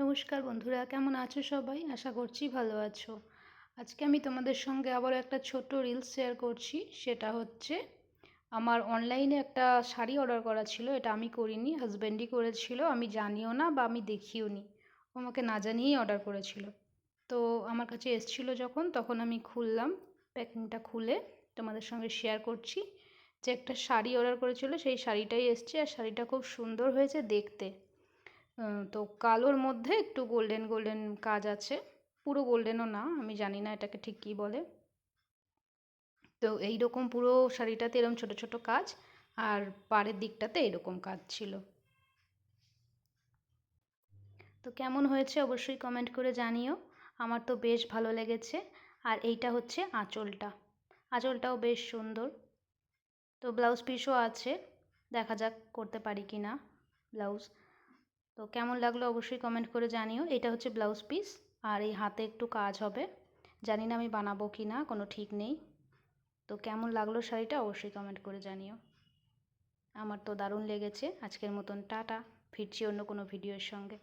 নমস্কার বন্ধুরা, কেমন আছো সবাই? আশা করছি ভালো আছো। আজকে আমি তোমাদের সঙ্গে আবারও একটা ছোট্ট রিলস শেয়ার করছি। সেটা হচ্ছে আমার অনলাইনে একটা শাড়ি অর্ডার করা ছিল। এটা আমি করিনি, হাজব্যান্ডই করেছিল। আমি জানিও না বা আমি দেখিও নি। ও আমাকে না জানিয়েই অর্ডার করেছিল। তো আমার কাছে এসেছিল যখন, তখন আমি খুললাম। প্যাকিংটা খুলে তোমাদের সঙ্গে শেয়ার করছি যে একটা শাড়ি অর্ডার করেছিল, সেই শাড়িটাই এসছে। আর শাড়িটা খুব সুন্দর হয়েছে দেখতে। তো কালোর মধ্যে একটু গোল্ডেন গোল্ডেন কাজ আছে, পুরো গোল্ডেনও না, আমি জানি না এটাকে ঠিক কী বলে। তো এইরকম পুরো শাড়িটাতে এরকম ছোট ছোট কাজ, আর পাড়ের দিকটাতে এরকম কাজ ছিল। তো কেমন হয়েছে অবশ্যই কমেন্ট করে জানিও। আমার তো বেশ ভালো লেগেছে। আর এইটা হচ্ছে আঁচলটা, আঁচলটাও বেশ সুন্দর। তো ব্লাউজ পিসও আছে, দেখা যাক করতে পারি কি না ব্লাউজ। তো কেমন লাগলো অবশ্যই কমেন্ট করে জানিও। এটা হচ্ছে ব্লাউজ পিস, আর এই হাতে একটু কাজ হবে। জানি না আমি বানাবো কি না, কোনো ঠিক নেই। তো কেমন লাগলো শাড়িটা অবশ্যই কমেন্ট করে জানিও। আমার তো দারুণ লেগেছে। আজকের মতন টাটা, ফিরছি অন্য কোনো ভিডিওর সঙ্গে।